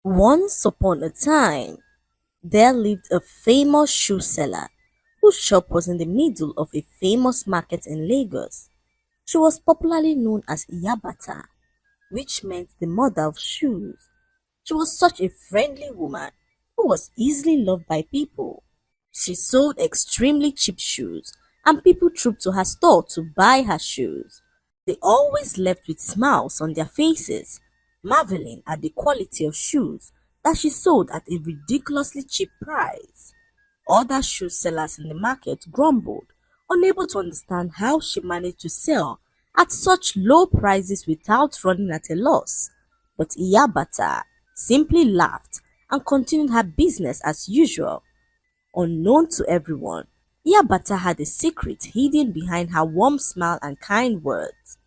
Once upon a time, there lived a famous shoe seller whose shop was in the middle of a famous market in Lagos. She was popularly known as Iyabata, which meant the mother of shoes. She was such a friendly woman who was easily loved by people. She sold extremely cheap shoes, and people trooped to her store to buy her shoes. They always left with smiles on their faces, marveling at the quality of shoes that she sold at a ridiculously cheap price. Other shoe sellers in the market grumbled, unable to understand how she managed to sell at such low prices without running at a loss. But Iyabata simply laughed and continued her business as usual. Unknown to everyone, Iyabata had a secret hidden behind her warm smile and kind words.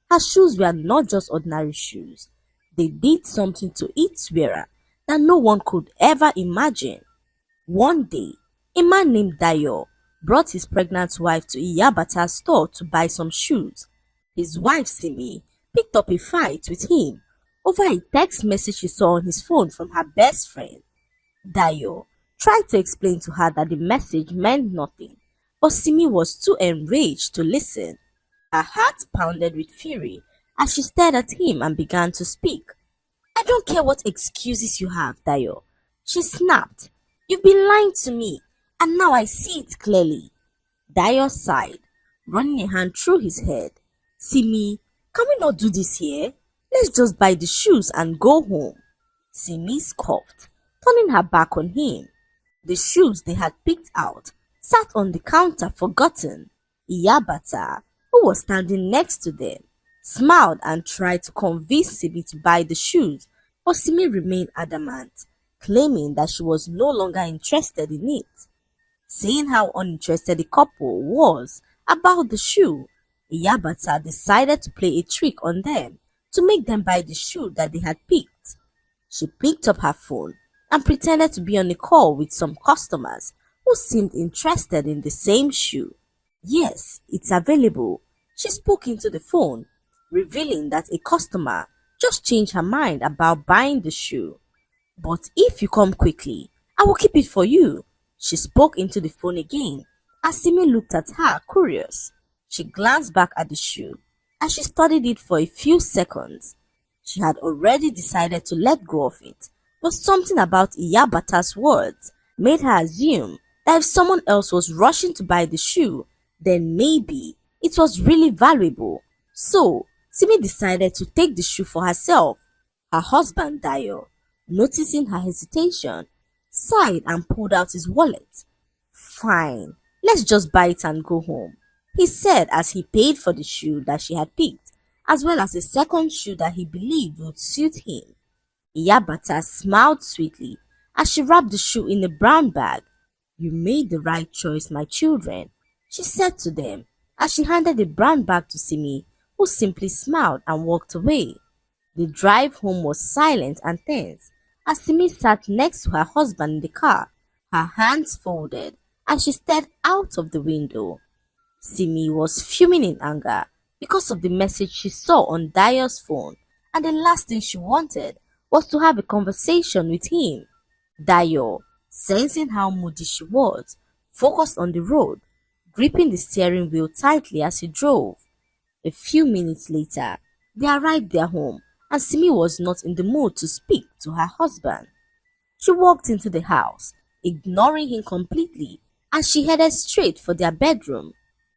Her shoes were not just ordinary shoes. They did something to each wearer that no one could ever imagine. One day, a man named Dayo brought his pregnant wife to Iyabata's store to buy some shoes. His wife, Simi, picked up a fight with him over a text message she saw on his phone from her best friend. Dayo tried to explain to her that the message meant nothing, but Simi was too enraged to listen. Her heart pounded with fury as she stared at him and began to speak. "I don't care what excuses you have, Dayo," she snapped. "You've been lying to me, and now I see it clearly." Dayo sighed, running a hand through his head. "Simi, can we not do this here? Let's just buy the shoes and go home." Simi scoffed, turning her back on him. The shoes they had picked out sat on the counter forgotten. Iyabata, who was standing next to them, smiled and tried to convince Simi to buy the shoes, but Simi remained adamant, claiming that she was no longer interested in it. Seeing how uninterested the couple was about the shoe, Iyabata decided to play a trick on them to make them buy the shoe that they had picked. She picked up her phone and pretended to be on a call with some customers who seemed interested in the same shoe. "Yes, it's available," she spoke into the phone, revealing that a customer just changed her mind about buying the shoe. "But if you come quickly, I will keep it for you," she spoke into the phone again as Simi looked at her curious. She glanced back at the shoe as she studied it for a few seconds. She had already decided to let go of it, but something about Iyabata's words made her assume that if someone else was rushing to buy the shoe, then maybe it was really valuable. So, Simi decided to take the shoe for herself. Her husband, Dayo, noticing her hesitation, sighed and pulled out his wallet. "Fine, let's just buy it and go home," he said as he paid for the shoe that she had picked, as well as a second shoe that he believed would suit him. Iyabata smiled sweetly as she wrapped the shoe in a brown bag. "You made the right choice, my children," she said to them as she handed the brown bag to Simi, who simply smiled and walked away. The drive home was silent and tense as Simi sat next to her husband in the car, her hands folded, as she stared out of the window. Simi was fuming in anger because of the message she saw on Dayo's phone, and the last thing she wanted was to have a conversation with him. Dayo, sensing how moody she was, focused on the road, gripping the steering wheel tightly as he drove. A few minutes later, they arrived their home, and Simi was not in the mood to speak to her husband. She walked into the house, ignoring him completely, as she headed straight for their bedroom.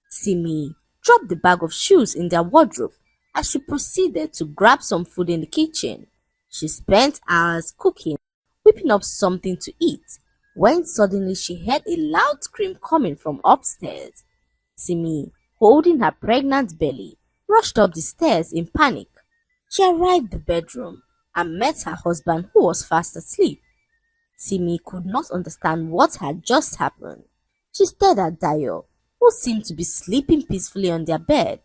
Simi dropped the bag of shoes in their wardrobe as she proceeded to grab some food in the kitchen. She spent hours cooking, whipping up something to eat, when suddenly she heard a loud scream coming from upstairs. Simi, holding her pregnant belly, rushed up the stairs in panic. She arrived at the bedroom and met her husband, who was fast asleep. Simi could not understand what had just happened. She stared at Dayo, who seemed to be sleeping peacefully on their bed.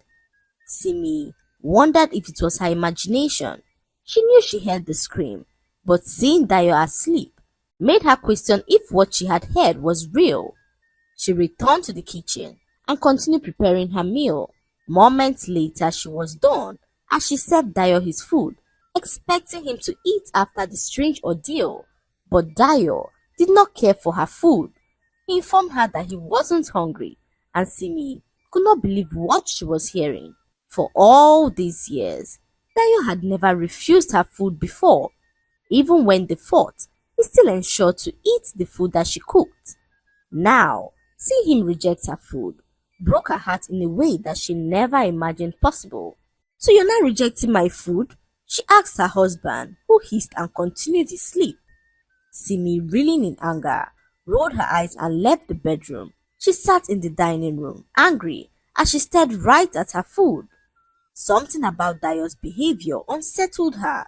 Simi wondered if it was her imagination. She knew she heard the scream, but seeing Dayo asleep made her question if what she had heard was real. She returned to the kitchen and continued preparing her meal. Moments later, she was done as she served Dayo his food expecting him to eat after the strange ordeal. But Dio did not care for her food. He informed her that he wasn't hungry, and Simi could not believe what she was hearing. For all these years, Dio had never refused her food before. Even when they fought, he still ensured to eat the food that she cooked. Now, seeing him reject her food broke her heart in a way that she never imagined possible. "So you're not rejecting my food?" she asked her husband, who hissed and continued his sleep. Simi, reeling in anger, rolled her eyes and left the bedroom. She sat in the dining room, angry, as she stared right at her food. Something about Dio's behavior unsettled her.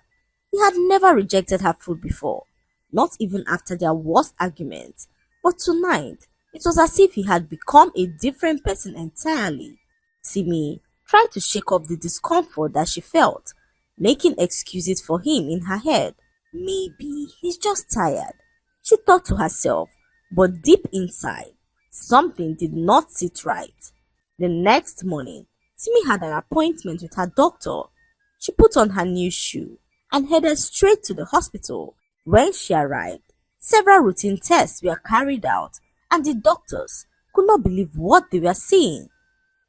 He had never rejected her food before, not even after their worst argument. But tonight, it was as if he had become a different person entirely. Simi tried to shake off the discomfort that she felt, making excuses for him in her head. Maybe he's just tired, she thought to herself, but deep inside, something did not sit right. The next morning, Simi had an appointment with her doctor. She put on her new shoe and headed straight to the hospital. When she arrived, several routine tests were carried out, and the doctors could not believe what they were seeing.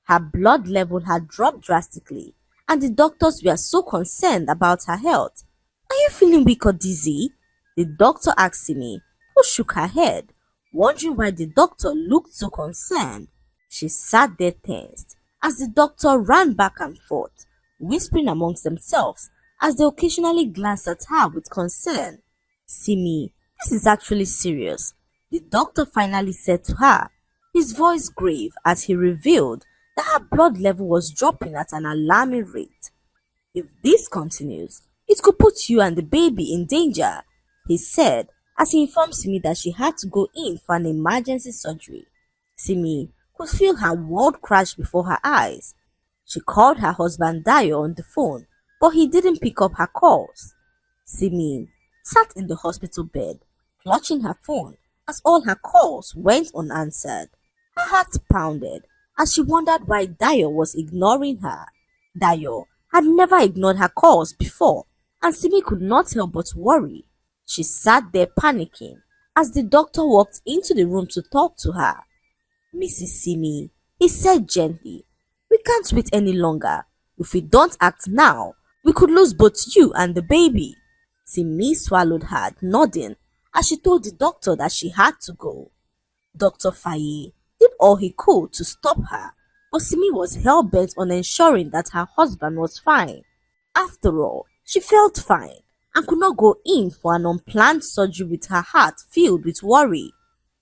Her blood level had dropped drastically, and the doctors were so concerned about her health. "Are you feeling weak or dizzy?" the doctor asked Simi, who shook her head, wondering why the doctor looked so concerned. She sat there tensed as the doctor ran back and forth, whispering amongst themselves as they occasionally glanced at her with concern. "Simi, this is actually serious," the doctor finally said to her, his voice grave as he revealed that her blood level was dropping at an alarming rate. "If this continues, it could put you and the baby in danger," he said as he informed Simi that she had to go in for an emergency surgery. Simi could feel her world crash before her eyes. She called her husband Dio on the phone, but he didn't pick up her calls. Simi sat in the hospital bed, clutching her phone as all her calls went unanswered. Her heart pounded as she wondered why Dio was ignoring her. Dio had never ignored her calls before, and Simi could not help but worry. She sat there panicking as the doctor walked into the room to talk to her. "Mrs. Simi," he said gently, "we can't wait any longer. If we don't act now, we could lose both you and the baby." Simi swallowed hard, nodding, as she told the doctor that she had to go. Dr. Faye did all he could to stop her, but Simi was hell-bent on ensuring that her husband was fine. After all, she felt fine and could not go in for an unplanned surgery with her heart filled with worry.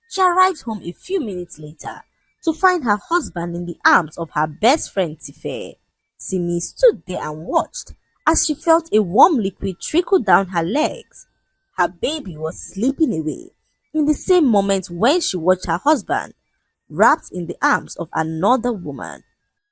She arrived home a few minutes later to find her husband in the arms of her best friend Tife. Simi stood there and watched as she felt a warm liquid trickle down her legs. Her baby was sleeping away in the same moment when she watched her husband wrapped in the arms of another woman.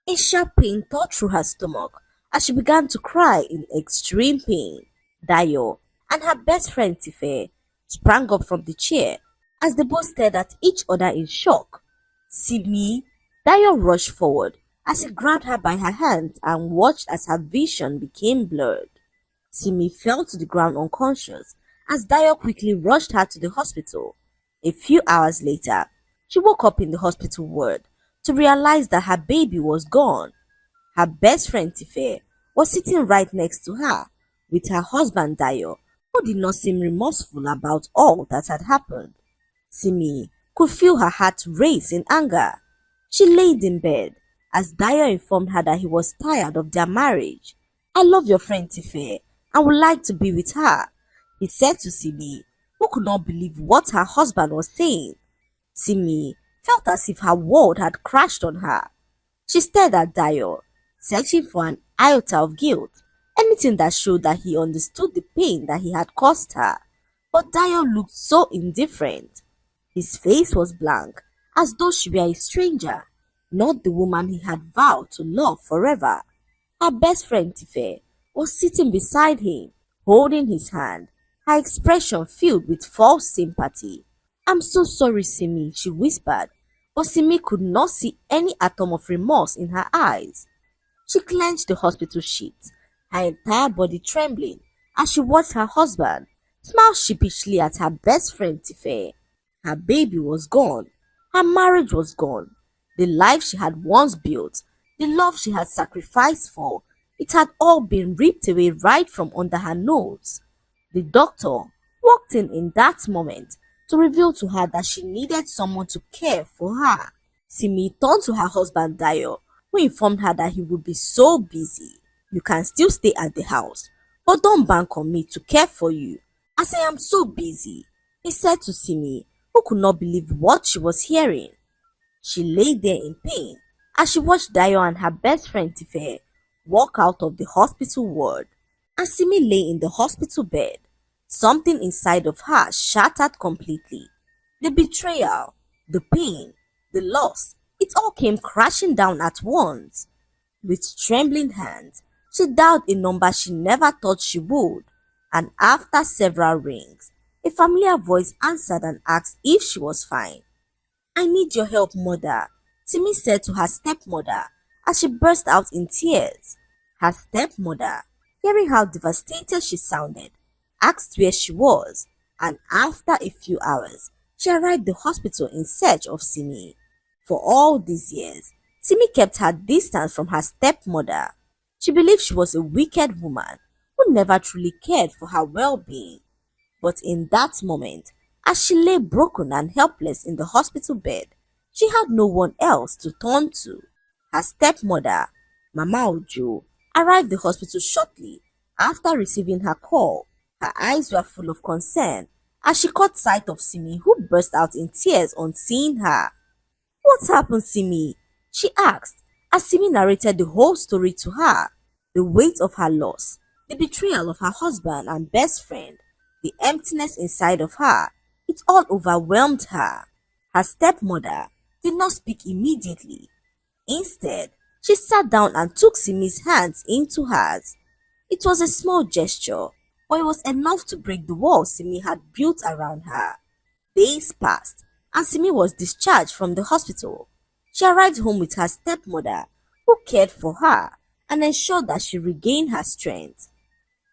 A sharp pain tore through her stomach as she began to cry in extreme pain. Dio and her best friend Tife sprang up from the chair as they both stared at each other in shock. "Simi," Dio rushed forward as he grabbed her by her hand and watched as her vision became blurred. Simi fell to the ground unconscious as Dio quickly rushed her to the hospital. A few hours later, she woke up in the hospital ward to realize that her baby was gone. Her best friend Tife was sitting right next to her with her husband Dio, who did not seem remorseful about all that had happened. Simi could feel her heart race in anger. She laid in bed as Dio informed her that he was tired of their marriage. "I love your friend Tife and would like to be with her," he said to Simi, who could not believe what her husband was saying. Simi felt as if her world had crashed on her. She stared at Dio, searching for an iota of guilt, anything that showed that he understood the pain that he had caused her. But Dio looked so indifferent. His face was blank, as though she were a stranger, not the woman he had vowed to love forever. Her best friend Tife was sitting beside him, holding his hand, her expression filled with false sympathy. "I'm so sorry, Simi," she whispered, but Simi could not see any atom of remorse in her eyes. She clenched the hospital sheet, her entire body trembling, as she watched her husband smile sheepishly at her best friend Tife. Her baby was gone. Her marriage was gone. The life she had once built, the love she had sacrificed for, it had all been ripped away right from under her nose. The doctor walked in that moment to reveal to her that she needed someone to care for her. Simi turned to her husband Dayo, who informed her that he would be so busy. You can still stay at the house, but don't bank on me to care for you, as I am so busy, he said to Simi, who could not believe what she was hearing. She lay there in pain as she watched Dayo and her best friend Tife walk out of the hospital ward. As Simi lay in the hospital bed, something inside of her shattered completely. The betrayal, the pain, the loss, it all came crashing down at once. With trembling hands, she dialed a number she never thought she would, and after several rings, a familiar voice answered and asked if she was fine. I need your help, mother, Simi said to her stepmother as she burst out in tears. Her stepmother, hearing how devastated she sounded, asked where she was, and after a few hours, she arrived at the hospital in search of Simi. For all these years, Simi kept her distance from her stepmother. She believed she was a wicked woman who never truly cared for her well-being. But in that moment, as she lay broken and helpless in the hospital bed, she had no one else to turn to. Her stepmother, Mama Ojo, arrived at the hospital shortly after receiving her call. Her eyes were full of concern as she caught sight of Simi, who burst out in tears on seeing her. What happened, Simi? She asked as Simi narrated the whole story to her. The weight of her loss, the betrayal of her husband and best friend, the emptiness inside of her, it all overwhelmed her. Her stepmother did not speak immediately. Instead, she sat down and took Simi's hands into hers. It was a small gesture, but it was enough to break the walls Simi had built around her. Days passed, and Simi was discharged from the hospital. She arrived home with her stepmother, who cared for her and ensured that she regained her strength.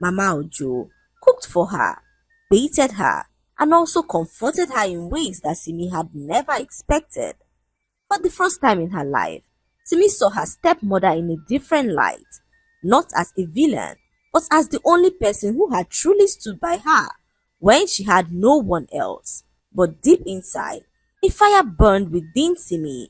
Mama Ojo cooked for her, bathed her, and also comforted her in ways that Simi had never expected. For the first time in her life, Simi saw her stepmother in a different light, not as a villain, but as the only person who had truly stood by her when she had no one else. But deep inside, a fire burned within Simi.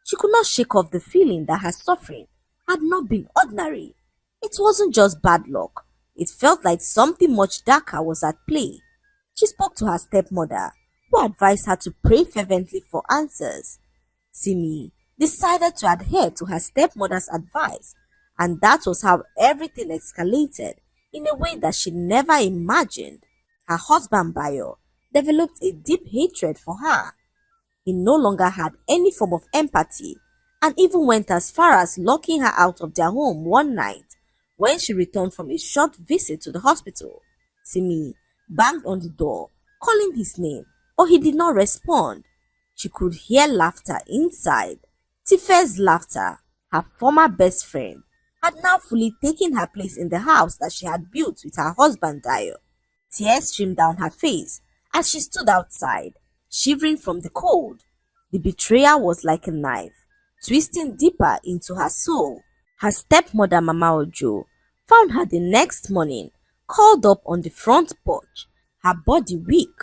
She could not shake off the feeling that her suffering had not been ordinary. It wasn't just bad luck. It felt like something much darker was at play. She spoke to her stepmother, who advised her to pray fervently for answers. Simi decided to adhere to her stepmother's advice, and that was how everything escalated in a way that she never imagined. Her husband Bayo developed a deep hatred for her. He no longer had any form of empathy and even went as far as locking her out of their home one night when she returned from a short visit to the hospital. Simi banged on the door, calling his name, but he did not respond. She could hear laughter inside. Tife's laughter, her former best friend, had now fully taken her place in the house that she had built with her husband Dayo. Tears streamed down her face as she stood outside, shivering from the cold. The betrayal was like a knife, twisting deeper into her soul. Her stepmother Mama Ojo found her the next morning, curled up on the front porch, her body weak.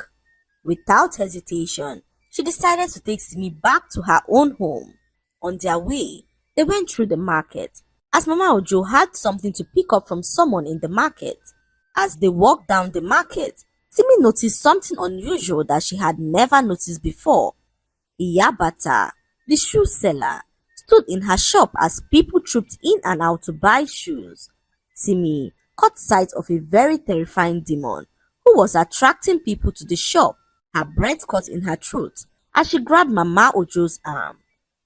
Without hesitation, she decided to take Simi back to her own home. On their way, they went through the market, as Mama Ojo had something to pick up from someone in the market. As they walked down the market, Simi noticed something unusual that she had never noticed before. Iyabata, the shoe seller, stood in her shop as people trooped in and out to buy shoes. Simi caught sight of a very terrifying demon who was attracting people to the shop. Her breath caught in her throat as she grabbed Mama Ojo's arm.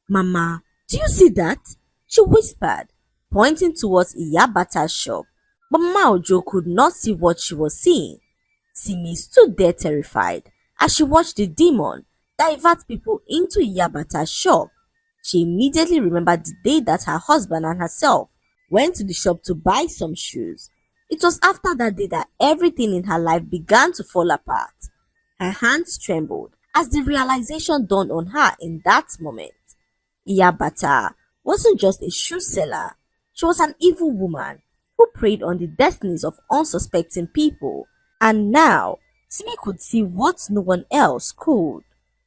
Mama, do you see that? She whispered, pointing towards Iyabata's shop. But Mama Ojo could not see what she was seeing. Simi stood there terrified as she watched the demon divert people into Iyabata's shop. She immediately remembered the day that her husband and herself went to the shop to buy some shoes. It was after that day that everything in her life began to fall apart. Her hands trembled as the realization dawned on her in that moment. Iyabata wasn't just a shoe seller, she was an evil woman who preyed on the destinies of unsuspecting people. And now, Simi could see what no one else could.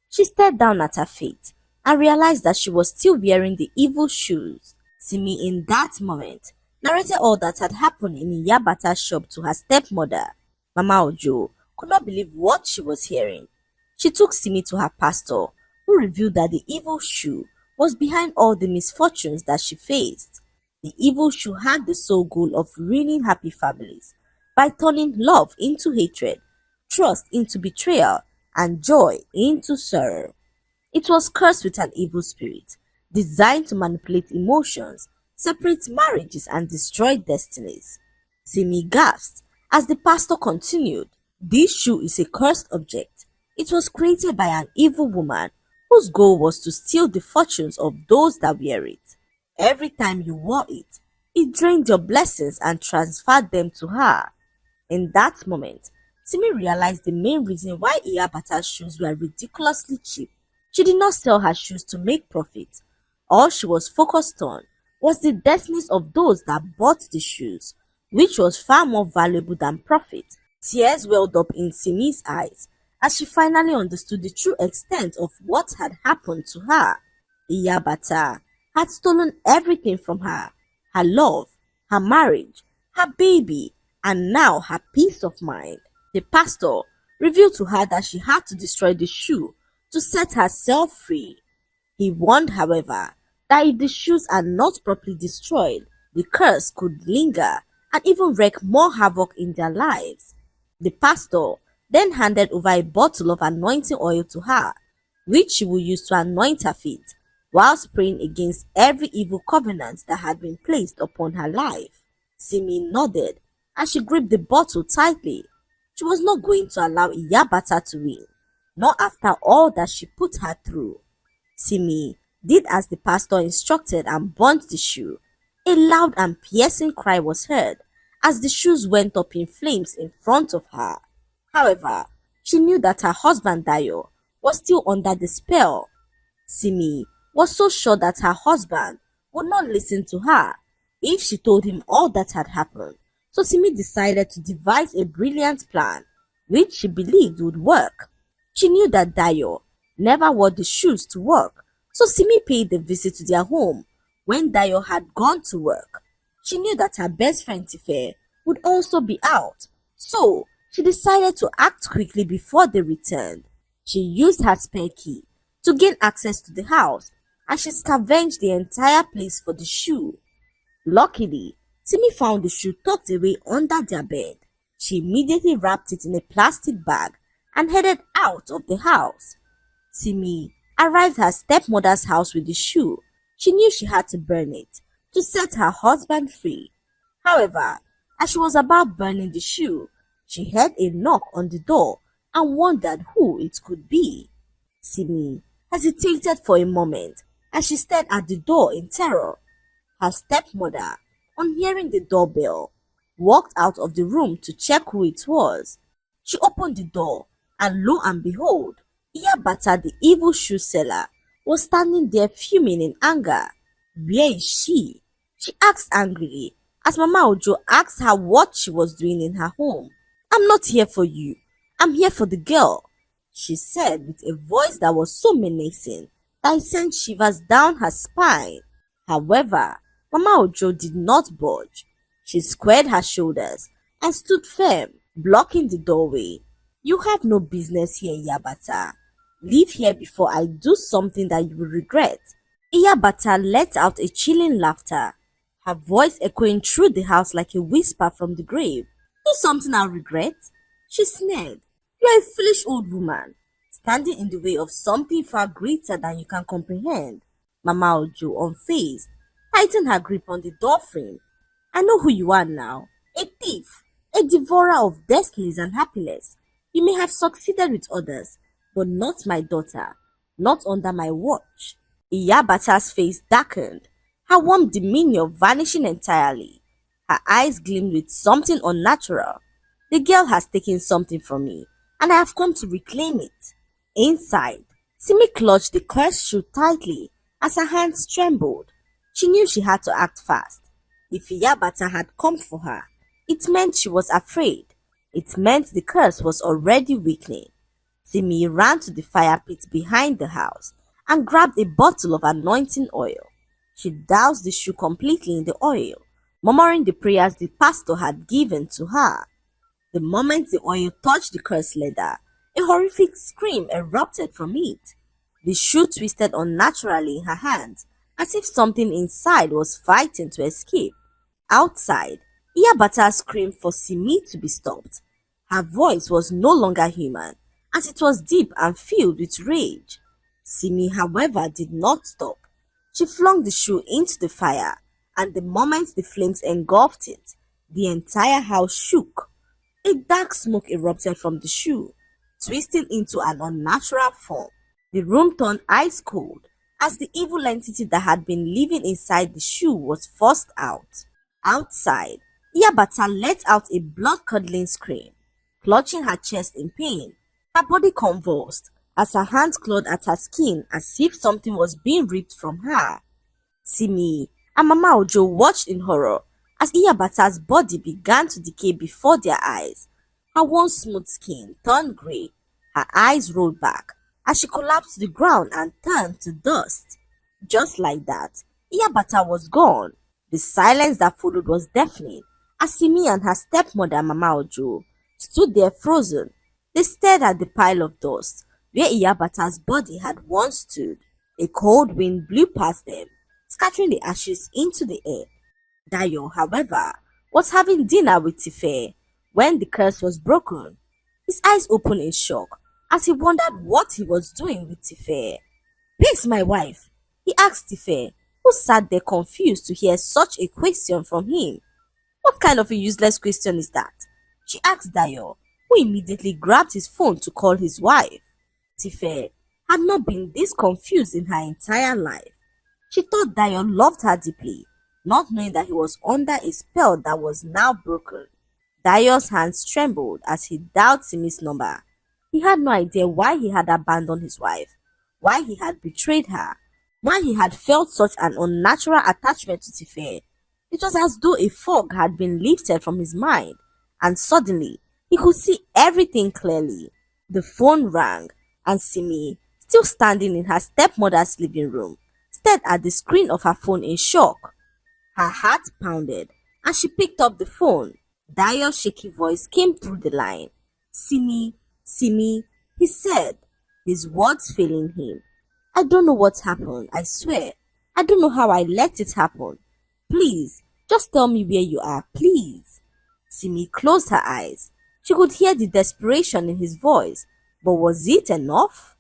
She stared down at her feet and realized that she was still wearing the evil shoes. Simi, in that moment, narrated all that had happened in Iyabata's shop to her stepmother. Mama Ojo could not believe what she was hearing. She took Simi to her pastor, who revealed that the evil shoe was behind all the misfortunes that she faced. The evil shoe had the sole goal of ruining happy families by turning love into hatred, trust into betrayal, and joy into sorrow. It was cursed with an evil spirit, designed to manipulate emotions, separate marriages, and destroy destinies. Simi gasped as the pastor continued. This shoe is a cursed object. It was created by an evil woman whose goal was to steal the fortunes of those that wear it. Every time you wore it, it drained your blessings and transferred them to her. In that moment, Simi realized the main reason why Iyabata's shoes were ridiculously cheap. She did not sell her shoes to make profit. All she was focused on was the destinies of those that bought the shoes, which was far more valuable than profit. Tears welled up in Simi's eyes as she finally understood the true extent of what had happened to her. Iyabata had stolen everything from her: her love, her marriage, her baby, and now her peace of mind. The pastor revealed to her that she had to destroy the shoe to set herself free. He warned, however, that if the shoes are not properly destroyed, the curse could linger and even wreak more havoc in their lives. The pastor then handed over a bottle of anointing oil to her, which she would use to anoint her feet, whilst praying against every evil covenant that had been placed upon her life. Simi nodded as she gripped the bottle tightly. She was not going to allow Iyabata to win, not after all that she put her through. Simi did as the pastor instructed and burnt the shoe. A loud and piercing cry was heard as the shoes went up in flames in front of her. However, she knew that her husband Dayo was still under the spell. Simi was so sure that her husband would not listen to her if she told him all that had happened. So Simi decided to devise a brilliant plan which she believed would work. She knew that Dayo never wore the shoes to work, so Simi paid a visit to their home when Dayo had gone to work. She knew that her best friend Tife would also be out, so she decided to act quickly before they returned. She used her spare key to gain access to the house and she scavenged the entire place for the shoe. Luckily, Simi found the shoe tucked away under their bed. She immediately wrapped it in a plastic bag and headed out of the house. Simi arrived at her stepmother's house with the shoe. She knew she had to burn it to set her husband free. However, as she was about burning the shoe, she heard a knock on the door and wondered who it could be. Simi hesitated for a moment as she stared at the door in terror. Her stepmother, on hearing the doorbell, walked out of the room to check who it was. She opened the door and lo and behold, Iyabata, the evil shoe seller, was standing there fuming in anger. "Where is she?" she asked angrily as Mama Ojo asked her what she was doing in her home. "I'm not here for you. I'm here for the girl," she said with a voice that was so menacing that it sent shivers down her spine. However, Mama Ojo did not budge. She squared her shoulders and stood firm, blocking the doorway. "You have no business here, Iyabata. Leave here before I do something that you will regret." Iyabata let out a chilling laughter, her voice echoing through the house like a whisper from the grave. "Do something I'll regret?" she sneered. "You're a foolish old woman, standing in the way of something far greater than you can comprehend." Mama Ojo, unfazed, tightened her grip on the door frame. "I know who you are now. A thief, a devourer of destinies and happiness. You may have succeeded with others, but not my daughter, not under my watch." Iyabata's face darkened, her warm demeanor vanishing entirely. Her eyes gleamed with something unnatural. The girl has taken something from me, and I have come to reclaim it. Inside, Simi clutched the cursed shoe tightly as her hands trembled. She knew she had to act fast. If Iyabata had come for her, it meant she was afraid. It meant the curse was already weakening. Simi ran to the fire pit behind the house and grabbed a bottle of anointing oil. She doused the shoe completely in the oil, murmuring the prayers the pastor had given to her. The moment the oil touched the cursed leather, a horrific scream erupted from it. The shoe twisted unnaturally in her hands, as if something inside was fighting to escape. Outside, Iyabata screamed for Simi to be stopped. Her voice was no longer human, as it was deep and filled with rage. Simi, however, did not stop. She flung the shoe into the fire, and the moment the flames engulfed it, the entire house shook. A dark smoke erupted from the shoe, twisting into an unnatural form. The room turned ice cold as the evil entity that had been living inside the shoe was forced out. Outside, Iyabata let out a blood-curdling scream, clutching her chest in pain. Her body convulsed as her hands clawed at her skin as if something was being ripped from her. Simi and Mama Ojo watched in horror as Iyabata's body began to decay before their eyes. Her once smooth skin turned grey. Her eyes rolled back as she collapsed to the ground and turned to dust. Just like that, Iyabata was gone. The silence that followed was deafening as Simi and her stepmother Mama Ojo stood there frozen. They stared at the pile of dust where Iyabata's body had once stood. A cold wind blew past them, scattering the ashes into the air. Dayo, however, was having dinner with Tife when the curse was broken. His eyes opened in shock as he wondered what he was doing with Tife. "Where's my wife?" he asked Tife, who sat there confused to hear such a question from him. "What kind of a useless question is that?" she asked Dayo, who immediately grabbed his phone to call his wife. Tife had not been this confused in her entire life. She thought Dayo loved her deeply, not knowing that he was under a spell that was now broken. Dayo's hands trembled as he dialed Simi's number. He had no idea why he had abandoned his wife, why he had betrayed her, why he had felt such an unnatural attachment to Tife. It was as though a fog had been lifted from his mind, and suddenly he could see everything clearly. The phone rang, and Simi, still standing in her stepmother's living room, stared at the screen of her phone in shock. Her heart pounded as she picked up the phone. Dayo's shaky voice came through the line. "Simi, Simi," he said, his words failing him. "I don't know what happened, I swear. I don't know how I let it happen. Please, just tell me where you are, please." Simi closed her eyes. She could hear the desperation in his voice, but was it enough?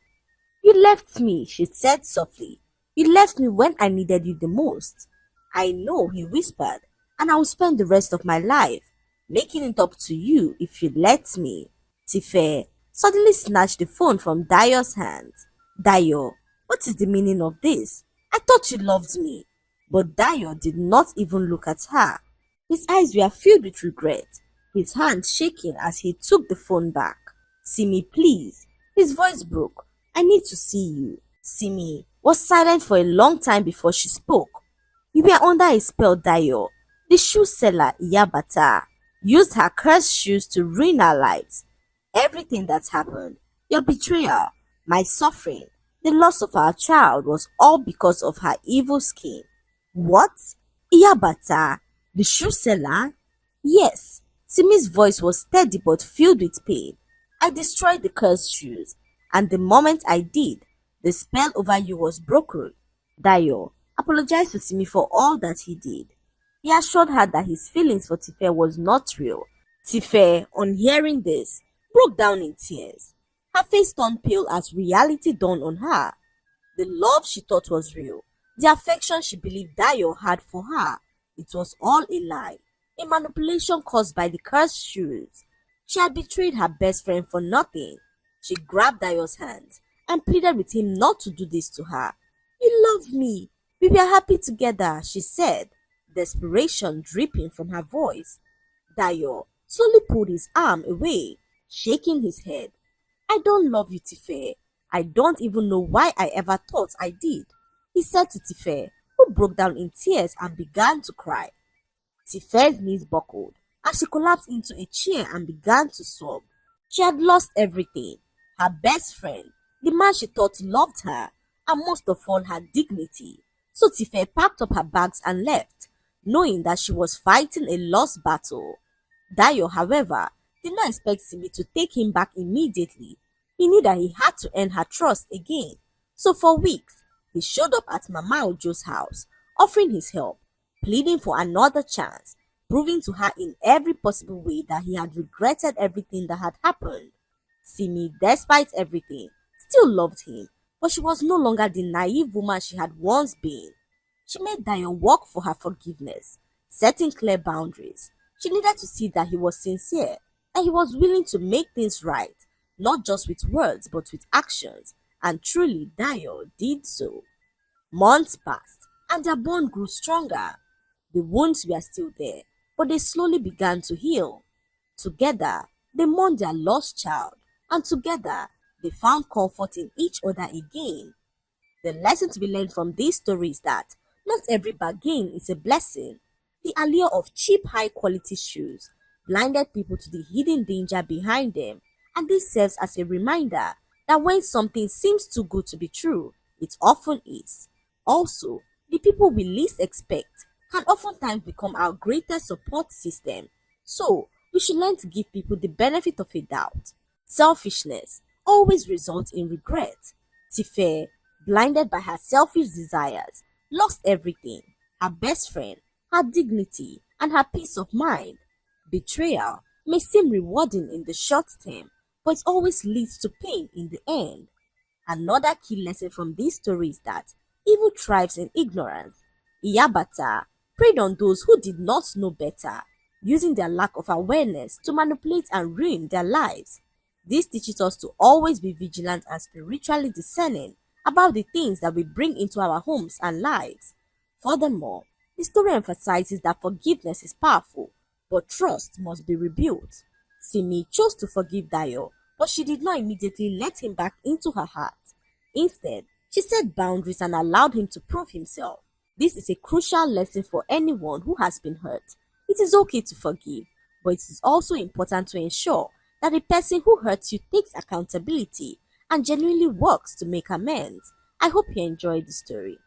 "You left me," she said softly. "You left me when I needed you the most." "I know," he whispered, "and I will spend the rest of my life making it up to you if you let me." Tife suddenly snatched the phone from Dayo's hands. "Dayo, what is the meaning of this? I thought you loved me." But Dayo did not even look at her. His eyes were filled with regret, his hand shaking as he took the phone back. "Simi, please." His voice broke. "I need to see you." Simi was silent for a long time before she spoke. "You were under a spell, Dayo. The shoe seller, Iyabata, used her cursed shoes to ruin our lives. Everything that happened, your betrayal, my suffering, the loss of our child was all because of her evil skin." "What? Iyabata, the shoe seller?" "Yes." Simi's voice was steady but filled with pain. "I destroyed the cursed shoes, and the moment I did, the spell over you was broken." Dayo apologized to Simi for all that he did. He assured her that his feelings for Tife was not real. Tife, on hearing this, broke down in tears. Her face turned pale as reality dawned on her. The love she thought was real, the affection she believed Dayo had for her, it was all a lie, a manipulation caused by the cursed shoes. She had betrayed her best friend for nothing. She grabbed Dayo's hands and pleaded with him not to do this to her. "You love me. We were happy together," she said. desperation dripping from her voice. Dayo slowly pulled his arm away, shaking his head. I don't love you, Tife. I don't even know why I ever thought I did, he said to Tife, who broke down in tears and began to cry. Tife's knees buckled and she collapsed into a chair and began to sob. She had lost everything: her best friend, the man she thought loved her, and most of all her dignity. So Tife packed up her bags and left, knowing that she was fighting a lost battle. Dayo, however, did not expect Simi to take him back immediately. He knew that he had to earn her trust again. So for weeks, he showed up at Mama Ojo's house, offering his help, pleading for another chance, proving to her in every possible way that he had regretted everything that had happened. Simi, despite everything, still loved him, but she was no longer the naive woman she had once been. She made Dayo work for her forgiveness, setting clear boundaries. She needed to see that he was sincere and he was willing to make things right, not just with words but with actions, and truly Dayo did so. Months passed and their bond grew stronger. The wounds were still there, but they slowly began to heal. Together, they mourned their lost child, and together, they found comfort in each other again. The lesson to be learned from this story is that not every bargain is a blessing. The allure of cheap, high quality shoes blinded people to the hidden danger behind them, and this serves as a reminder that when something seems too good to be true, it often is. Also, the people we least expect can oftentimes become our greatest support system. So, we should learn to give people the benefit of a doubt. Selfishness always results in regret. Tife, blinded by her selfish desires, lost everything: her best friend, her dignity, and her peace of mind. Betrayal may seem rewarding in the short term, but it always leads to pain in the end. Another key lesson from this story is that evil thrives in ignorance. Iyabata preyed on those who did not know better, using their lack of awareness to manipulate and ruin their lives. This teaches us to always be vigilant and spiritually discerning about the things that we bring into our homes and lives. Furthermore, the story emphasizes that forgiveness is powerful, but trust must be rebuilt. Simi chose to forgive Dayo, but she did not immediately let him back into her heart. Instead, she set boundaries and allowed him to prove himself. This is a crucial lesson for anyone who has been hurt. It is okay to forgive, but it is also important to ensure that the person who hurts you takes accountability and genuinely works to make amends. I hope you enjoyed the story.